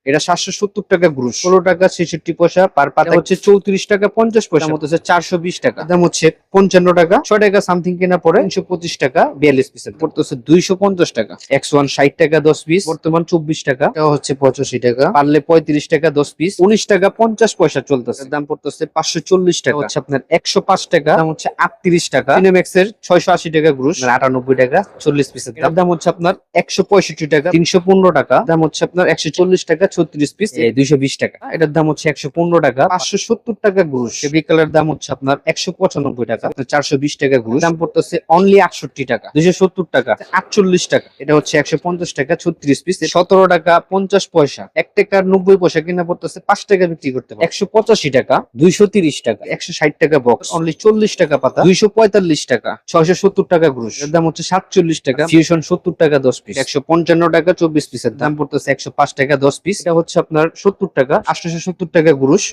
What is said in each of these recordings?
এটা 770 টাকা গ্রুস, 16 টাকা 66 পয়সা পার পাতা হচ্ছে 34 টাকা 50 পয়সা, মতো 420 টাকা, দাম হচ্ছে 55 টাকা, 6 টাকা সামথিং কেনা পরে 325 টাকা 42 পিসের পড়তেছে 250 টাকা। X1 60 টাকা 10 পিস, বর্তমান 24 টাকা, এটা হচ্ছে 85 টাকা, পারলে 35 টাকা 10 পিস, 19 টাকা 50 পয়সা চলতেছে, দাম পড়তেছে 540 টাকা, হচ্ছে আপনার 105 টাকা, দাম হচ্ছে 38 টাকা। সিনেম্যাক্স এর 680 টাকা গ্রুস, 98 টাকা 40 পিসের দাম হচ্ছে আপনার 165 টাকা, 315 টাকা, দাম হচ্ছে আপনার 140 টাকা 36 পিস, 220 টাকা, এটার দাম হচ্ছে 115 টাকা। 570 টাকা গ্রুস, ফেব্রিক কালার দাম হচ্ছে আপনার 195 টাকা, 420 টাকা গ্রুস, দাম পড়তেছে অনলি 68 টাকা। 270 টাকা 48 টাকা, এটা হচ্ছে 150 টাকা 36 পিস, 17 টাকা 50 পয়সা, 1 টাকা 90 পয়সা কিনা পড়তেছে 5 টাকা বিক্রি করতে পারে। 185 টাকা, 230 টাকা, 160 টাকা বক্স, অনলি 40 টাকা পাতা, 245 টাকা, 670 টাকা গ্রুস, এর দাম হচ্ছে 47 টাকা। ফিউশন 70 টাকা 10 পিস, 155 টাকা 24 পিসের দাম পড়তেছে 105 টাকা 10 পিস, এটা হচ্ছে আপনার 70 টাকা। 870 টাকা গ্রুস।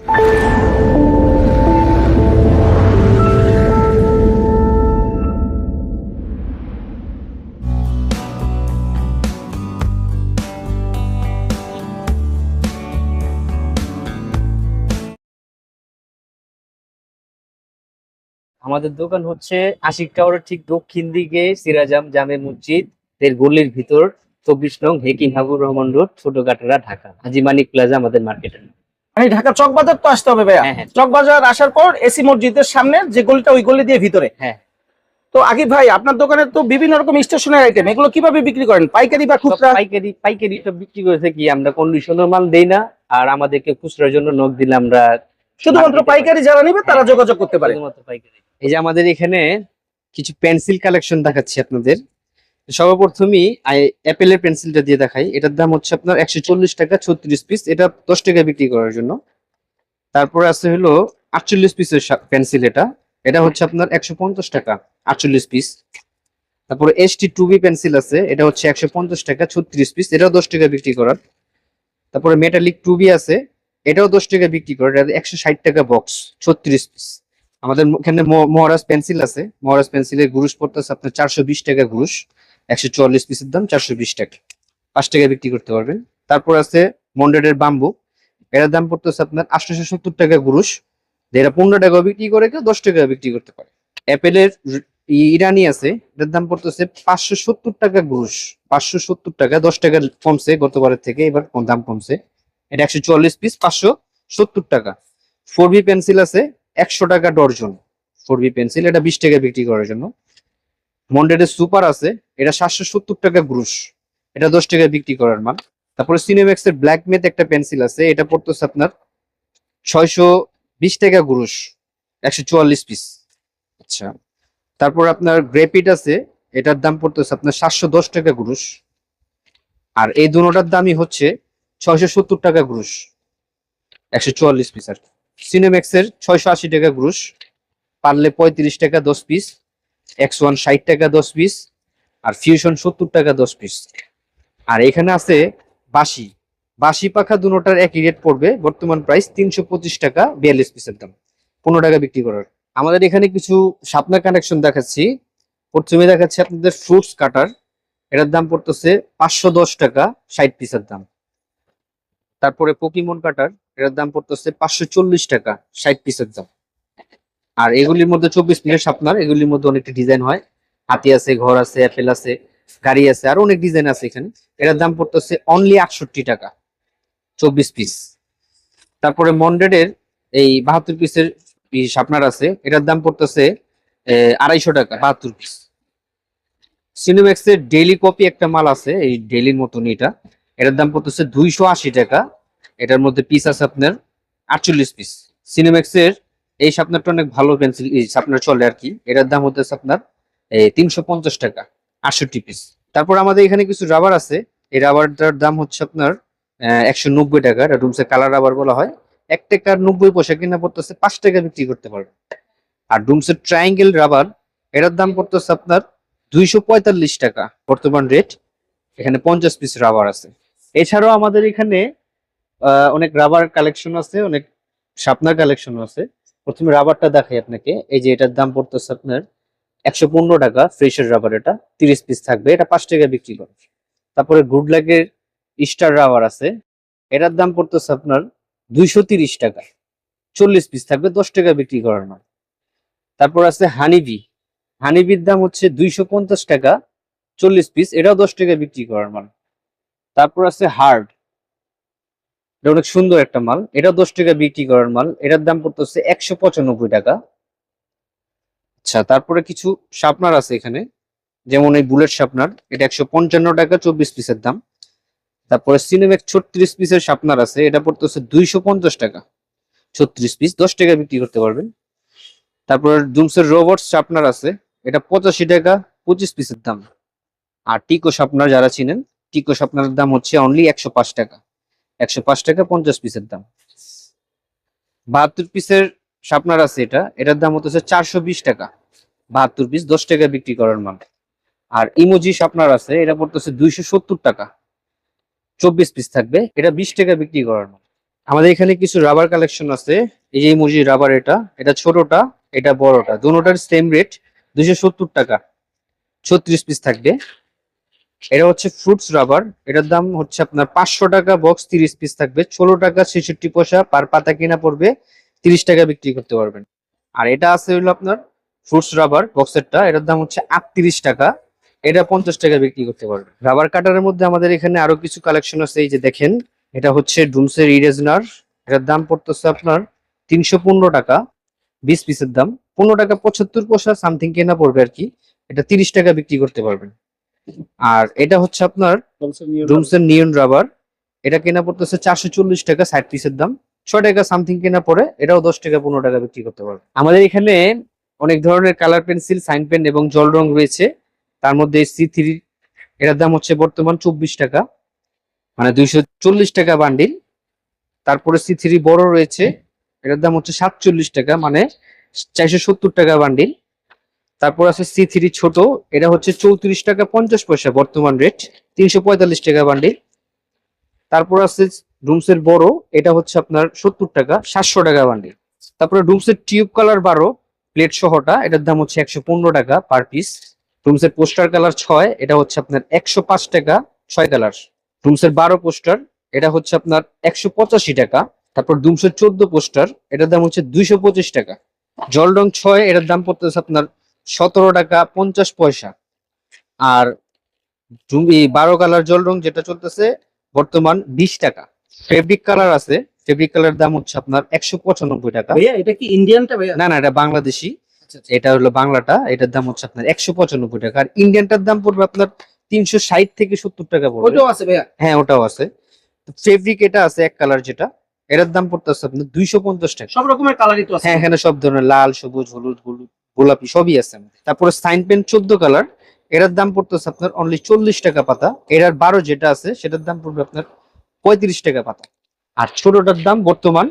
আমাদের দোকান হচ্ছে আশিক টাওয়ারের ঠিক দক্ষিণ দিকে সিরাজাম জামে মসজিদ এর গলির ভিতর 24 নং হেকিম হাবুর রহমান রোড, ছোট কাটরা, ঢাকা। হাজি মানিক প্লাজা আমাদের মার্কেটের। মানে ঢাকা চক বাজার তো আসতে হবে ভাইয়া। হ্যাঁ। চক বাজার আসার পর এসি মসজিদের সামনে যে গলিটা, ওই গলি দিয়ে ভিতরে। হ্যাঁ। তো আগে ভাই, আপনার দোকানে তো বিভিন্ন রকম স্টেশনারি আইটেম, এগুলো কিভাবে বিক্রি করেন? পাইকারি বা খুচরা? পাইকারি তো বিক্রি করে কি আমরা কন্ডিশনের মাল দেই না, আর আমাদেরকে খুচরার জন্য নক দিলে আমরা শুধুমাত্র পাইকারি যারা নিবে তারা যোগাযোগ করতে পারে। শুধুমাত্র পাইকারি। এই যে আমাদের এখানে কিছু পেন্সিল কালেকশন দেখাচ্ছি আপনাদের। সর্বপ্রথমই অ্যাপেলের পেন্সিলটা দিয়ে দেখাই। এটার দাম হচ্ছে আপনার 140 টাকা 36 পিস, এটা 10 টাকা বিক্রি করার জন্য। তারপরে আছে হলো 48 পিসের পেন্সিল, এটা হচ্ছে আপনার 150 টাকা 48 পিস। তারপরে ST2B পেন্সিল আছে, এটা হচ্ছে 150 টাকা 36 পিস, এটাও 10 টাকা বিক্রি করার। তারপরে মেটালিক 2B আছে, এটাও 10 টাকা বিক্রি করার, এটা 160 টাকা বক্স 36 পিস। আমাদের এখানে মহারাজ পেন্সিল আছে, মহারাজ পেন্সিলের গ্রুস পড়তেছে আপনার 420 টাকা গ্রুস, 144 পিসের দাম 420 টাকা, 5 টাকা বিক্রি করতে পারবেন। তারপর আছে মন্ডেডের বাম্বু, এটার দাম পড়তেছে আপনার 870 টাকা গ্রুস, যেটা 15 টাকা বিক্রি করে, কেউ 10 টাকা বিক্রি করতে পারে। অ্যাপেলের ইরানি আছে, এটার দাম পড়তেছে 570 টাকা গ্রুস, 570 টাকা, 10 টাকা কমছে গতবারের থেকে, এবার দাম কমছে। এটা 144 পিস, 570 টাকা। 4B পেন্সিল আছে 100 টাকা ডর্জন, 4B পেন্সিল, এটা 20 টাকা বিক্রি করার জন্য। মন্ডেডের সুপার আছে, এটা 770 টাকা গ্রুস, এটা 10 টাকা বিক্রি করার মাল। তারপরে সিনেম্যাক্স এর ব্ল্যাক মেথ একটা পেন্সিল আছে, এটা পড়তেছে আপনার 620 টাকা গ্রুস, 144 পিস। আচ্ছা, তারপর আপনার গ্রেপিট আছে, এটার দাম পড়তেছে আপনার 710 টাকা গ্রুস, আর এই দুটোটার দামই হচ্ছে 670 টাকা গ্রুস, 144 পিস। আর সিনেম্যাক্স এর 680 টাকা গ্রুস, পারলে 35 টাকা 10 পিস, X1 60 টাকা 10 পিস, আর ফিউশন 70 টাকা 10 পিস। আর এখানে আছে বাঁশি, বাঁশি পাখা দুটোটার একই রেট পড়বে, বর্তমান প্রাইস 325 টাকা 42 পিসের দাম, 15 টাকা বিক্রি করার। আমাদের এখানে কিছু শার্পনার কানেকশন দেখাচ্ছি। প্রথমে দেখাচ্ছি আপনাদের ফ্রুটস কাটার, এটার দাম পড়তেছে 510 টাকা 60 পিসের দাম। তারপরে পোকিমন কাটার, এটার দাম পড়তেছে 540 টাকা 60 পিসের দাম। আর এগুলির মধ্যে 24 মিনিট শার্পনার, এগুলির মধ্যে অনেকটা ডিজাইন হয়, হাতি আছে, ঘর আছে, অ্যাপেল আছে, গাড়ি আছে, আর অনেক ডিজাইন আছে এখানে। এটার দাম পড়তেছে অনলি 68 টাকা 24 পিস। তারপরে মন্ডেডের এই 72 পিসের শার্পনার আছে, এটার দাম পড়তেছে 250 টাকা 72 পিস। সিনেম্যাক্স এর ডেইলি কপি একটা মাল আছে, এই ডেইলির মতন, এটার দাম পড়তেছে 280 টাকা, এটার মধ্যে পিস আছে আপনার 48 পিস। সিনেম্যাক্স এর এই শার্পনারটা অনেক ভালো পেন্সিল শার্পনার চলে আর কি, এটার দাম হচ্ছে আপনার 350 টাকা 68 পিস। তারপর আমাদের এখানে কিছু রাবার আছে, এই রাবারটার দাম হচ্ছে আপনার 190 টাকা, এটা ডুমসের কালার রাবার বলা হয়। 1 টাকা 90 পয়সা কিনা পড়তেছে 5 টাকা বিক্রি করতে পারবে। আর ডুমসের ট্রায়াঙ্গেল রাবার, এটার দাম পড়তেছে আপনার 245 টাকা বর্তমান রেট, এখানে 50 পিস রাবার আছে। এছাড়াও আমাদের এখানে অনেক রাবার কালেকশন আছে, অনেক শার্পনার কালেকশন আছে। প্রথমে রাবারটা দেখাই আপনাকে, এই যে এটার দাম পড়তেছে আপনার 115 টাকা ফ্রেশের রাবার, এটা 30 পিস থাকবে, এটা 5 টাকা বিক্রি করে। তারপরে গুড লাকের স্টার রাবার আছে, এটার দাম পড়তেছে আপনার 230 টাকা, 40 পিস থাকবে, 10 টাকা বিক্রি করার মাল। তারপর আছে হানিবি, হানিবির দাম হচ্ছে 250 টাকা, 40 পিস, এটাও 10 টাকা বিক্রি করার মাল। তারপর আছে হার্ড, এটা অনেক সুন্দর একটা মাল, এটাও 10 টাকা বিক্রি করার মাল, এটার দাম পড়তেছে 195 টাকা। আচ্ছা, তারপরে কিছু শার্পনার আছে এখানে, যেমন এই বুলেট শার্পনার, এটা 155 টাকা, 24 পিসের দাম। তারপরে সিনেমেক 36 পিসের শার্পনার আছে, এটা পড়তেছে 250 টাকা, 36 পিস, 10 টাকা বিক্রি করতে পারবেন। তারপর ডুমসের রোবট শার্পনার আছে, এটা 85 টাকা, 25 পিসের দাম। আর টিকো শার্পনার যারা চিনেন, টিকো শার্পনারের দাম হচ্ছে অনলি 105 টাকা, 105 টাকা, 50 পিসের দাম। 72 পিসের শার্পনার আছে, এটার দাম হচ্ছে 420 টাকা, 72 পিস, 10 টাকা বিক্রি করার মাল। আর ইমোজি শার্পনার আছে, এটা পড়তেছে 270 টাকা, 24 পিস থাকবে, এটা 20 টাকা বিক্রি করার মাল। আমাদের এখানে কিছু রাবার কালেকশন আছে, এই যে ইমোজি রাবার, এটা ছোটটা, এটা বড়টা, দুটোটার সেম রেট, 270 টাকা, 36 পিস থাকবে। এটা হচ্ছে ফ্রুটস রাবার, এটার দাম হচ্ছে আপনার 500 টাকা, বক্স 30 পিস থাকবে, 16 টাকা 66 পয়সা পার পাতা কিনা পড়বে, 30 টাকা বিক্রি করতে পারবেন। আর এটা আছে হলো আপনার ফ্রুটস রাবার বক্সেরটা, এটার দাম হচ্ছে 38 টাকা, এটা 50 টাকা বিক্রি করতে পারবেন। রাবার কাটারের মধ্যে আমাদের এখানে আরো কিছু কালেকশন আছে, এই যে দেখেন, এটা হচ্ছে ডুমসের ইরেজনার, এটার দাম পড়তেছে আপনার 315 টাকা, 20 পিসের দাম, 15 টাকা 75 পয়সা সামথিং কেনা পড়বে আর কি, এটা 30 টাকা বিক্রি করতে পারবেন। আর এটা হচ্ছে আপনার ডুমসের নিয়ন রাবার, এটা কেনা পড়তেছে 440 টাকা, 60 পিসের দাম, 6 টাকা সামথিং কেনা পড়ে, এটাও 10 টাকা 15 টাকা বিক্রি করতে পারবে। আমাদের এখানে অনেক ধরনের কালার পেন্সিল, সাইন পেন এবং জল রং রয়েছে। তার মধ্যে C3, এটার দাম হচ্ছে বর্তমান 24 টাকা, মানে 240 টাকা বান্ডিল। তারপরে C3 বড় রয়েছে, এটার দাম হচ্ছে 47 টাকা, মানে 470 টাকা বান্ডিল। তারপর আছে C3 ছোট, এটা হচ্ছে 34 টাকা 50 পয়সা বর্তমান রেট, 345 টাকা বান্ডিল। তারপর আছে ডুমসের বড়, এটা হচ্ছে আপনার 70 টাকা, 700 টাকা বান্ডিল। তারপরে ডুমসের টিউব কালার 12 প্লেট সহটা, এটার দাম হচ্ছে 115 টাকা পার পিস। ডুমসের পোস্টার কালার 6, এটা হচ্ছে আপনার 105 টাকা, 6 কালার। ডুমসের 12 পোস্টার, এটা হচ্ছে আপনার 185 টাকা। তারপর ডুমসের 14 পোস্টার, এটার দাম হচ্ছে 225 টাকা। জল রং 6, এটার দাম পড়তেছে আপনার 17 টাকা 50 পয়সা। আর 12 কালার জল রং যেটা চলতেছে বর্তমান 20 টাকা। ফেব্রিক কালার আছে, ফেব্রিক কালার দাম হচ্ছে আপনার 195 টাকা। ভাইয়া এটা কি ইন্ডিয়ানটা ভাইয়া? না না, এটা বাংলাদেশি, আচ্ছা, আচ্ছা। এটা হলো বাংলাটা, এটার দাম হচ্ছে আপনার 195 টাকা। আর ইন্ডিয়ানটার দাম পড়বে আপনার 360 থেকে 70 টাকা পড়বে। ওটাও আছে ভাইয়া? হ্যাঁ, ওটাও আছে। ফেব্রিক এটা আছে এক কালার যেটা, এটার দাম পড়তেছে আপনার 250 টাকা। সব রকমের কালারই তো আছে। হ্যাঁ, এখানে সব ধরনের লাল, সবুজ, হলুদ, গোলাপি সবই আছে। তারপরে সাইন পেন 14 কালার, এটার দাম পড়তেছে আপনার অনলি 40 টাকা পাতা। এটার 12 যেটা আছে সেটার দাম পড়বে আপনার 35 টাকা পাতা। আর ছোটটার দাম বর্তমান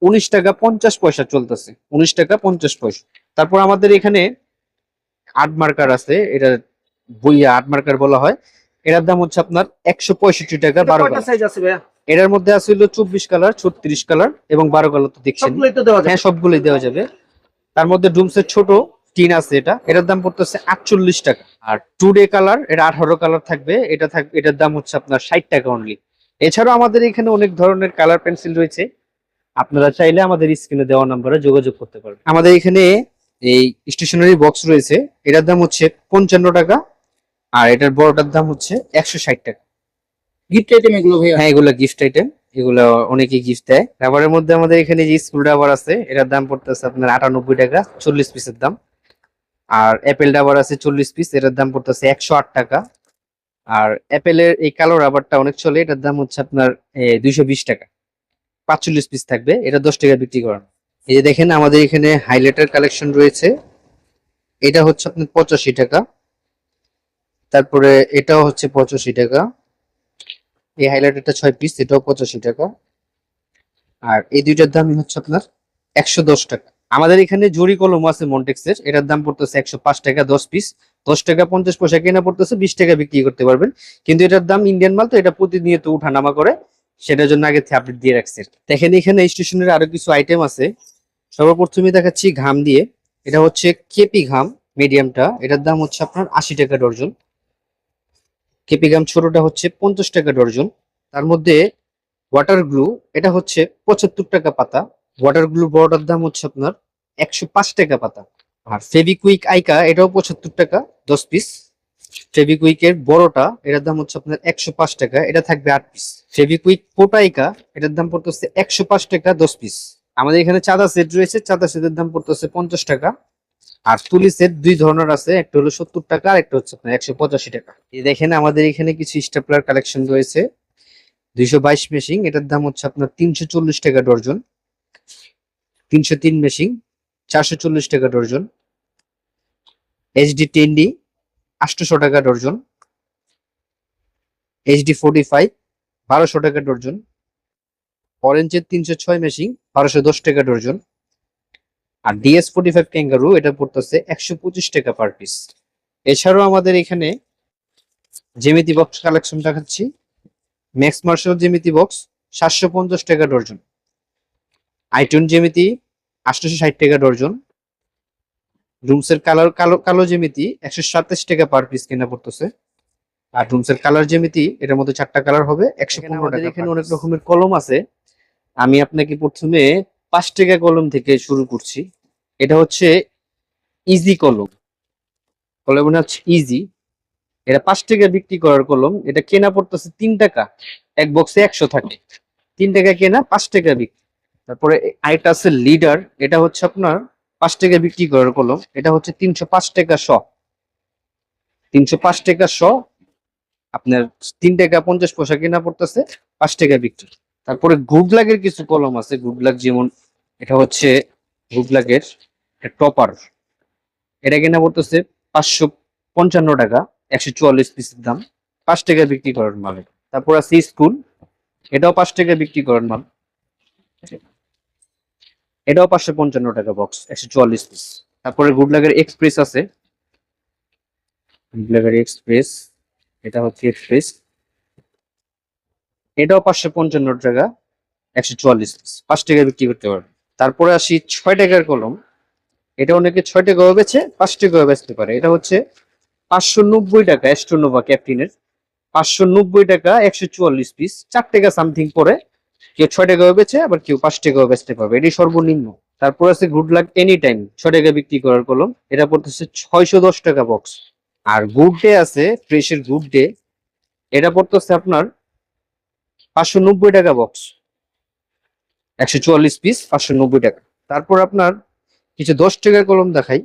19 টাকা 50 পয়সা চলতেছে, 19 টাকা 50 পয়সা। তারপর আমাদের এখানে আর্ট মার্কার আছে, এটা বইয়া আর্ট মার্কার বলা হয়, এটার দাম হচ্ছে আপনার 165 টাকা, 12 কয়টা কালার। সাইজ আছে ভাইয়া? এটার মধ্যে আছে হলো 24 কালার, 36 কালার এবং 12 কালার, তো দেখছেন। সবগুলোই তো দেওয়া যায়? হ্যাঁ, সবগুলোই দেওয়া যাবে। তার মধ্যে ডুমসের ছোট টিন আছে, এটার দাম পড়তেছে 48 টাকা। আর 2 ডে কালার, এটা 18 কালার থাকবে, এটার দাম হচ্ছে আপনার 60 টাকা অনলি। এছাড়াও আমাদের এখানে অনেক ধরনের কালার পেন্সিল রয়েছে, আপনারা চাইলে আমাদের স্ক্রিনে দেওয়া নম্বরে যোগাযোগ করতে পারবেন। আমাদের এখানে এই স্টেশনারি বক্স রয়েছে, এটার দাম হচ্ছে 55 টাকা, আর এটার বড়টার দাম হচ্ছে 160 টাকা। গিফট আইটেম এগুলো ভাইয়া? হ্যাঁ, এগুলো গিফট আইটেম, এগুলো অনেকে গিফট দেয়। রাবারের মধ্যে আমাদের এখানে যে স্ক্রু রাবার আছে, এটার দাম পড়তেছে আপনার 98 টাকা, 40 পিসের দাম। আর অ্যাপেল রাবার আছে 40 পিস, এটার দাম পড়তেছে 108 টাকা। আর অ্যাপেলের এই কালো রাবারটা অনেক চলে, এটার দাম হচ্ছে আপনার 220 টাকা, 45 পিস থাকবে, এটা 10 টাকা বিক্রি করেন। এই যে দেখেন, আমাদের এখানে হাইলাইটার কালেকশন রয়েছে, এটা হচ্ছে আপনার 85 টাকা। তারপরে এটাও হচ্ছে 85 টাকা। এই হাইলাইটারটা 6 পিস, এটাও 85 টাকা। আর এই দুইটার দামই হচ্ছে আপনার 110 টাকা। আমাদের এখানে জরি কলম আছে মন্টেক্সের, এটার দাম পড়তেছে 105 টাকা, 10 পিস, 10 টাকা 50 পয়সা কেনা পড়তেছে, 20 টাকা বিক্রি করতে পারবেন। কিন্তু এটার দাম ইন্ডিয়ান মাল, তো এটা প্রতিনিয়ত উঠানামা করে, সেটার জন্য আগে থেকে আপডেট দিয়ে রাখছে। দেখেন এখানে স্টেশনের আরো কিছু আইটেম আছে। সর্বপ্রথমে দেখাচ্ছি ঘাম দিয়ে, এটা হচ্ছে কেপি ঘাম মিডিয়ামটা, এটার দাম হচ্ছে আপনার 80 টাকা ডর্জন। কেপি ঘাম ছোটটা হচ্ছে 50 টাকা ডর্জন। তার মধ্যে ওয়াটার গ্লু এটা হচ্ছে 75 টাকা পাতা। ওয়াটার গ্লু বড়টার দাম হচ্ছে আপনার 105 টাকা পাতা। আর ফেভিকুইক আইকা এটাও 75 টাকা 10 পিস। ফেভিকুইকের বড়টা এটার দাম হচ্ছে আপনার 105 টাকা, এটা থাকবে 8 পিস। ফেভিকুইক পোটাইকা এটার দাম পড়তেছে 105 টাকা 10 পিস। আমাদের এখানে চাঁদা সেট রয়েছে, চাঁদা সেটের দাম পড়তেছে 50 টাকা। আর তুলি সেট দুই ধরনের আছে, একটা হলো 70 টাকা আর একটা হচ্ছে আপনার 185 টাকা। এই দেখেন আমাদের এখানে কিছু স্টেপলার কালেকশন রয়েছে 222 মেশিন, এটার দাম হচ্ছে আপনার 340 টাকা ডর্জন। 303 মেশিন 440 টাকা ডর্জন। এইচডি 10D 800 টাকা ডর্জন। এইচডি 45 1200 টাকা ডর্জন। অরেঞ্জের 306 মেশিন 1210 টাকা ডর্জন। আর ডিএস 45 ক্যাঙ্গারু এটা পড়তেছে 125 টাকা পার পিস। এছাড়াও আমাদের এখানে জ্যামিতি বক্স কালেকশন দেখাচ্ছি। ম্যাক্স মার্শাল জ্যামিতি বক্স 750 টাকা ডর্জন। আইটুন জ্যামিতি 860 টাকা ডর্জন। রুমসের কালার কালো কালো জ্যামিতি 127 টাকা পার পিস কেনা পড়তেছে। আর রুমসের কালার জ্যামিতি এটার মধ্যে 4টা কালার হবে 115 টাকা। এখানে অনেক রকমের কলম আছে, আমি আপনাকে প্রথমে 5 টাকা কলম থেকে শুরু করছি। এটা হচ্ছে ইজি কলম, কলম হচ্ছে ইজি। এটা 5 টাকা বিক্রি করার কলম, এটা কেনা পড়তেছে 3 টাকা, এক বক্সে 100 থাকে। 3 টাকা কেনা 5 টাকা বিক্রি। তারপরে আরেকটা আছে লিডার, এটা হচ্ছে আপনার 5 টাকা বিক্রি করার কলম, এটা হচ্ছে 305 টাকা শ। 305 টাকা শ, আপনার 3 টাকা 50 পয়সা কেনা পড়তেছে, 5 টাকা বিক্রি। তারপরে গুডলাগের কিছু কলম আছে, গুডলাগ যেমন এটা হচ্ছে গুডলাগের টপার, এটা কেনা পড়তেছে 555 টাকা, 144 পিসের দাম, 5 টাকা বিক্রি করার মাল। তারপর আছে স্কুল, এটাও 5 টাকা বিক্রি করার মাল, এটাও 555 টাকা বক্স, 144 পিস। তারপরে গুডলাগের এক্সপ্রেস আছে, গুডলাগের এক্সপ্রেস, এটা হচ্ছে এক্সপ্রেস, এটাও 555 টাকা, 144 পিস, 5 টাকা বিক্রি করতে পারবে। তারপরে আসি 6 টাকার কলম, এটা অনেকে 6 টাকাও বেচে 5 টাকাও বেচতে পারে। এটা হচ্ছে 590 টাকা এস্টোনোভা ক্যাপ্টিনের, 590 টাকা 144 পিস, 4 টাকা সামথিং পরে কেউ 6 টাকাও বেচে আবার কেউ 5 টাকাও বেচতে পারবে, এটি সর্বনিম্ন। তারপর আছে গুড লাক এনি টাইম, 6 টাকা বিক্রি করার কলম, এটা পড়তেছে 610 টাকা বক্স। আর গুড ডে আছে ফ্রেশের গুড ডে, এটা পড়তেছে আপনার 590 টাকা বক্স, 144 পিস, 590 টাকা। তারপর আপনার কিছু 10 টাকার কলম দেখাই,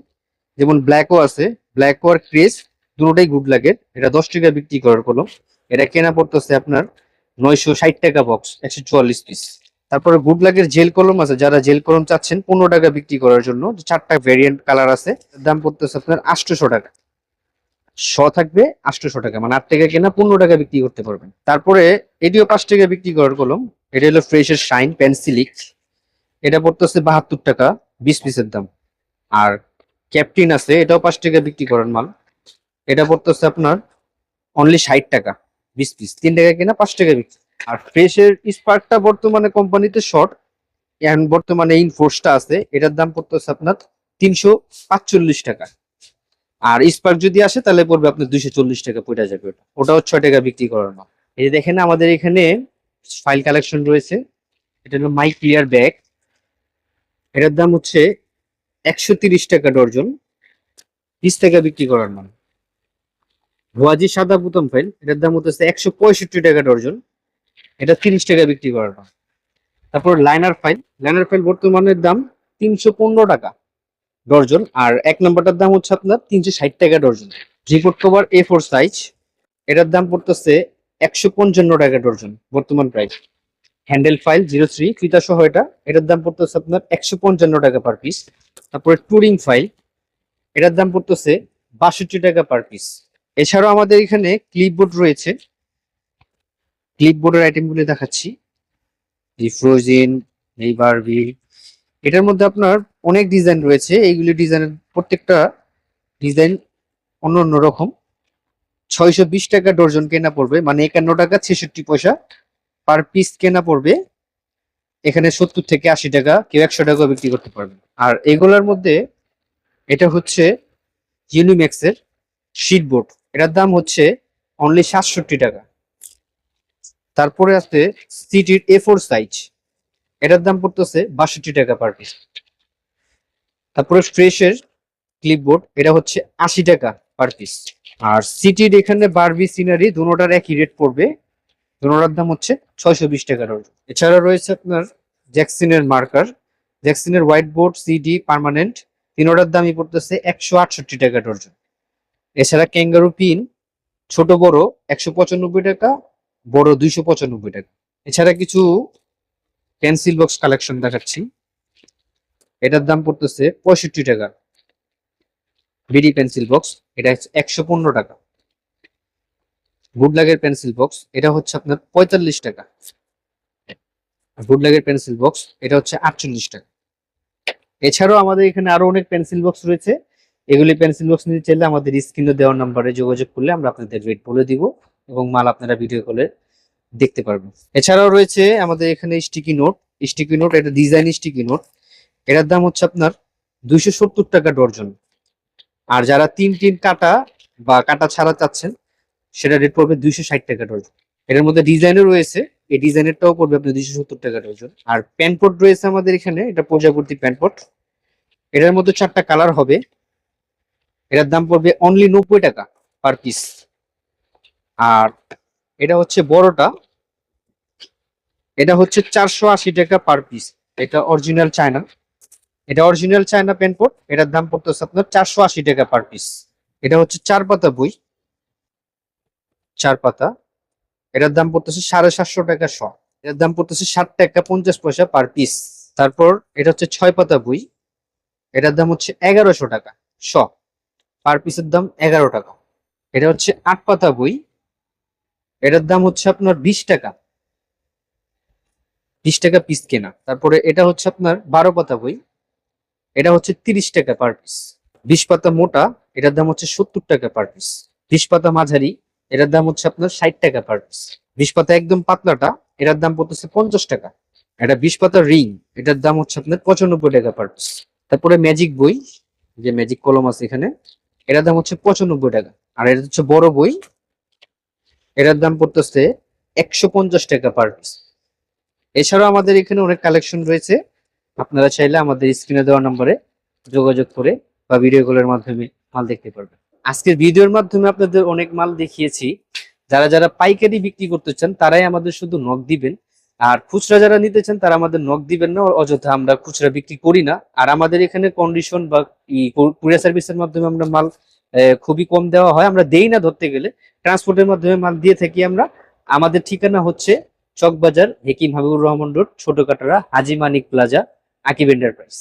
যেমন ব্ল্যাকও আছে, ব্ল্যাকও আর ক্রেস দুটোটাই গুড লাগের, এটা 10 টাকা বিক্রি করার কলম, এটা কেনা পড়তেছে আপনার 960 টাকা বক্স, 144 পিস। তারপরে গুড লাগের জেল কলম আছে, যারা জেল কলম চাচ্ছেন 15 টাকা বিক্রি করার জন্য, 4টা ভেরিয়েন্ট কালার আছে, দাম পড়তেছে আপনার 800 টাকা। শ থাকবে 800 টাকা, মানে 8 টাকা কেনা 15 টাকা বিক্রি করতে পারবেন। তারপরে এটিও 5 টাকা বিক্রি করার কলম, এটা হলো ফ্রেশের শাইন পেন্সিলিক, এটা পড়তেছে 72 টাকা 20 পিসের দাম। আর ক্যাপ্টিন আছে, এটাও 5 টাকা বিক্রি করার মাল, এটা পড়তেছে আপনার অনলি 60 টাকা 20 পিস, 3 টাকা কেনা 5 টাকা বিক্রি। আর ফ্রেশের স্পার্কটা বর্তমানে কোম্পানিতে শর্ট, এখন বর্তমানে ইনফোর্সটা আছে, এটার দাম পড়তেছে আপনার 345 টাকা। আর স্পার্ক যদি আসে তাহলে পড়বে আপনার 240 টাকা পড়ে যাবে, ওটাও 6 টাকা বিক্রি করার মাল। এই যে দেখেন আমাদের এখানে ফাইল কালেকশন রয়েছে, এটা হলো মাই ক্লিয়ার ব্যাগ, এটার দাম হচ্ছে 130 টাকা ডর্জন, 20 টাকা বিক্রি করার মাল। ভুয়াজি সাদা বুতাম ফাইল, এটার দাম হচ্ছে 165 টাকা ডর্জন, এটা 30 টাকা বিক্রি করার মাল। তারপর লাইনার ফাইল, লাইনার ফাইল বর্তমানের দাম 315 টাকা ডর্জন, আর এক নম্বরটার দাম হচ্ছে আপনার 360 টাকা dozen. Report cover A4 size, এটার দাম পড়তেছে 155 টাকা ডর্জন বর্তমান প্রাইস। হ্যান্ডেল ফাইল 03 ফিতা সহ এটা, এটার দাম পড়তেছে আপনার 155 টাকা পার পিস। তারপরে টুরিং ফাইল, এটার দাম পড়তেছে 62 টাকা পার পিস। এছাড়াও আমাদের এখানে ক্লিপবোর্ড রয়েছে, ক্লিপবোর্ডের আইটেমগুলো দেখাচ্ছি। এই ফ্রোজেন, এই বারবি, এটার মধ্যে আপনার অনেক ডিজাইন রয়েছে, এইগুলি ডিজাইনের প্রত্যেকটা ডিজাইন অন্য অন্য রকম। 620 টাকা ডর্জন কেনা পড়বে, মানে 51 টাকা 66 পয়সা পার পিস কেনা পড়বে। এখানে 70 থেকে 80 টাকা, কেউ 100 টাকা বিক্রি করতে পারবে। আর এগুলোর মধ্যে এটা হচ্ছে ইউনিম্যাক্সের শীটবোর্ড, এটার দাম হচ্ছে অনলি 67 টাকা। তারপরে আছে সিটির A4 সাইজ, এটার দাম পড়তেছে 62 টাকা পার পিস। তারপরে ফ্রেশের ক্লিপবোর্ড, এটা হচ্ছে 80 টাকা পার পিস। আর সিটির এখানে বারবি সিনারি দুটোটার একই রেট পড়বে, দুটোটার দাম হচ্ছে 620 টাকা ডজন। এছাড়া রয়েছে আপনার জ্যাকসিনের মার্কার, জ্যাকসিনের হোয়াইট বোর্ড, সিডি, পার্মানেন্ট, তিনোটার দামই পড়তেছে 168 টাকা ডজন। এছাড়া ক্যাঙ্গারু পিন ছোট বড় 195 টাকা, বড় 295 টাকা। এছাড়া কিছু পেন্সিল বক্স কালেকশন দেখাচ্ছি, এটার দাম পড়তেছে 65 টাকা। বিডি পেন্সিল বক্স, এটা 115 টাকা। গুডলাগের পেন্সিল বক্স, এটা হচ্ছে আপনার 45 টাকা। গুডলাগের পেন্সিল বক্স, এটা হচ্ছে 48 টাকা। এছাড়াও আমাদের এখানে আরো অনেক পেন্সিল বক্স রয়েছে, এগুলি পেন্সিল বক্স নিতে চাইলে আমাদের স্ক্রিনে দেওয়ার নাম্বারে যোগাযোগ করলে আমরা আপনাদের রেট বলে দিব এবং মাল আপনারা ভিডিও কলে দেখতে পারবেন। এছাড়াও রয়েছে আমাদের এখানে স্টিকি নোট, স্টিকি নোট এটা ডিজাইন স্টিকি নোট, এটার দাম হচ্ছে আপনার 270 টাকা ডর্জন। আর যারা তিন কাটা বা কাটা ছাড়া চাচ্ছেন সেটা রেট পড়বে 260 টাকা ডর্জন। এটার মধ্যে ডিজাইনও রয়েছে, এই ডিজাইনেরটাও পড়বে আপনার 270 টাকা ডর্জন। আর প্যান্টপট রয়েছে আমাদের এখানে, এটা প্রজাপতি প্যান্টপট, এটার মধ্যে 4টা কালার হবে, এটার দাম পড়বে অনলি 90 টাকা পার পিস। আর এটা হচ্ছে বড়টা, এটা হচ্ছে 480 টাকা পার পিস। এটা অরিজিনাল চায়না, এটা অরিজিনাল চায়না প্যান্টপট, এটার দাম পড়তেছে আপনার 480 টাকা পার পিস। এটা হচ্ছে 4 পাতা বই, 4 পাতা, এটার দাম পড়তেছে 750 টাকা শ, এটার দাম পড়তেছে 60 টাকা 50 পয়সা পার পিস। তারপর এটা হচ্ছে 6 পাতা বই, এটার দাম হচ্ছে 1100 টাকা শ, পার পিসের দাম 11 টাকা। এটা হচ্ছে 8 পাতা বই, এটার দাম হচ্ছে আপনার 20 টাকা, 20 টাকা পিস কেনা। তারপরে এটা হচ্ছে আপনার 12 পাতা বই, এটা হচ্ছে 30 টাকা পার পিস। 20 পাতা মোটা, এটার দাম হচ্ছে 70 টাকা পার পিস। 20 পাতা মাঝারি, এটার দাম হচ্ছে আপনার 60 টাকা পার পিস। 20 পাতা একদম পাতলাটা, এটার দাম পড়তেছে 50 টাকা। এটা 20 পাতা রিং, এটার দাম হচ্ছে আপনার 95 টাকা পার পিস। তারপরে ম্যাজিক বই, যে ম্যাজিক কলম আছে এখানে, এটার দাম হচ্ছে 95 টাকা। আর এটা হচ্ছে বড় বই, এটার দাম পড়তেছে 150 টাকা পার পিস। এছাড়াও আমাদের এখানে অনেক কালেকশন রয়েছে, আপনারা চাইলে আমাদের স্ক্রিনে দেওয়া নম্বরে যোগাযোগ করে বা ভিডিও কলের মাধ্যমে মাল দেখতে পারবেন। আজকের ভিডিওর মাধ্যমে আপনাদের অনেক মাল দেখিয়েছি, যারা যারা পাইকারি বিক্রি করতে চান তারাই আমাদের শুধু নক দিবেন, আর খুচরা যারা নিতে চান তারা আমাদের নক দিবেন না, অযথা আমরা খুচরা বিক্রি করি না। আর আমাদের এখানে কন্ডিশন বা কুরিয়ার সার্ভিসের মাধ্যমে আমরা মাল খুবই কম দেওয়া হয়, আমরা দেই না ধরতে গেলে, ট্রান্সপোর্টের মাধ্যমে মাল দিয়ে থাকি আমরা। আমাদের ঠিকানা হচ্ছে চকবাজার, হেকিম হাবিবুর রহমান রোড, ছোট কাটারা, হাজি মানিক প্লাজা, আকিব এন্টারপ্রাইজ।